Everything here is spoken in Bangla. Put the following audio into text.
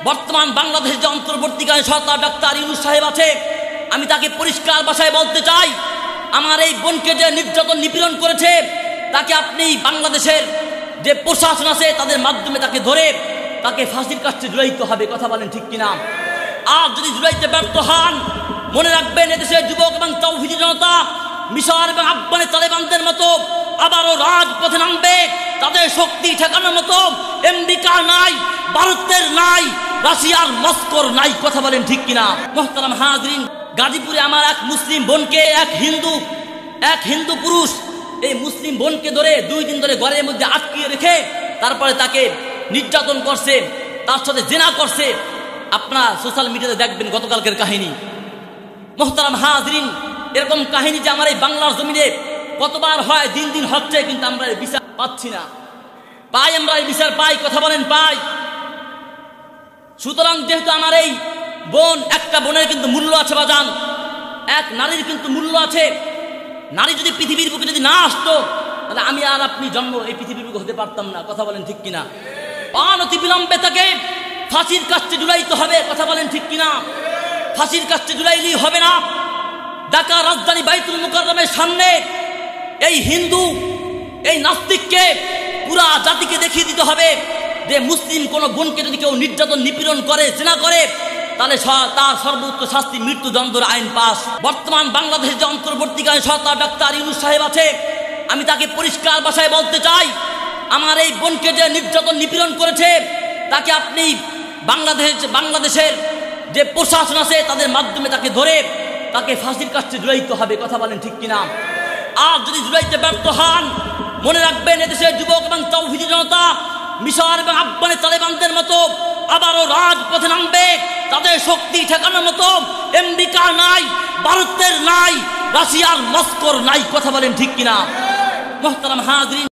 বর্তমান বাংলাদেশের যে অন্তর্বর্তীকালীন সরকার ডাক্তার ইউনূস সাহেব আছে, আমি তাকে পরিষ্কার ভাষায় বলতে চাই, আমার এই বোনকে যে নির্যাতন নিপীড়ন করেছে, তাকে আপনি বাংলাদেশের যে প্রশাসন আছে তাদের মাধ্যমে তাকে ধরে তাকে ফাঁসির কাছে ঝুলাইতে হবে। কথা বলেন ঠিক কিনা? আর যদি ঝুলাইতে ব্যর্থ হন, মনে রাখবেন এদেশের যুবক এবং তৌহিদি জনতা মিশর এবং আফগানের তালেবানদের মতো আবারও রাজপথে নামবে। তাদের শক্তি ঠেকানোর মতো আমেরিকা নাই, ভারতের নাই, রাশিয়ার মস্কোর নাই। কথা বলেন ঠিক কিনা? মুহতারাম হাজরিন, গাজীপুরে আমার এক মুসলিম বোনকে এক হিন্দু পুরুষ এই মুসলিম বোনকে ধরে 2 দিন ধরে ঘরের মধ্যে আটকিয়ে রেখে তারপরে তাকে নির্যাতন করছে, তার সাথে জিনা করছে। আপনারা সোশ্যাল মিডিয়াতে দেখবেন গতকালকের কাহিনী। মুহতারাম হাজরিন, এরকম কাহিনী যে আমার এই বাংলার জমিনে কতবার হয়, দিন দিন হচ্ছে, কিন্তু আমরা এই বিচার পাচ্ছি না। আমরা এই বিচার পাই? কথা বলেন পাই? সুতরাং যেহেতু আমার এই বোন, একটা বোনের কিন্তু মূল্য আছে বাজান, এক নারীর কিন্তু মূল্য আছে। নারী যদি পৃথিবীর বুকে যদি না আসতো, তাহলে আমি আর আপনি জন্ম এই পৃথিবীর বুকে হতে পারতাম না। কথা বলেন ঠিক কিনা? অনতি বিলম্বে তাকে ফাঁসির কাছে ঝুলাইতে হবে। কথা বলেন ঠিক কিনা? ফাঁসির কাছে ঝুলাইলেই হবে না। ঢাকা রাজধানী বাইতুল মুকাররমের সামনে এই হিন্দু, এই নাস্তিককে পুরা জাতিকে দেখিয়ে দিতে হবে যে মুসলিম কোন বোনকে যদি কেউ নির্যাতন নিপীড়ন করে, জিনা করে, তাহলে তার সর্বোচ্চ শাস্তি মৃত্যুদণ্ডের আইন পাস। বর্তমান বাংলাদেশের যে অন্তর্বর্তীকালীন সরকার ডাক্তার ইউনূস সাহেব আছে, আমি তাকে পরিষ্কার ভাষায় বলতে চাই, আমার এই বোনকে যে নির্যাতন নিপীড়ন করেছে, তাকে আপনি বাংলাদেশের যে প্রশাসন আছে তাদের মাধ্যমে তাকে ধরে তাকে ফাঁসির কাছে ঝুলাইতে হবে। কথা বলেন ঠিক কিনা? আর যদি ঝুলাইতে ব্যর্থ হন, মনে রাখবেন এদেশের যুবক এবং তৌহিদি জনতা মিশর এবং আফগানের তালেবানদের মতো আবারও রাজপথে নামবে। তাদের শক্তি ঠেকানোর মতো আমেরিকা নাই, ভারতের নাই, রাশিয়ার মস্কোর নাই। কথা বলেন ঠিক কিনা? মুহতারাম হাজরিন।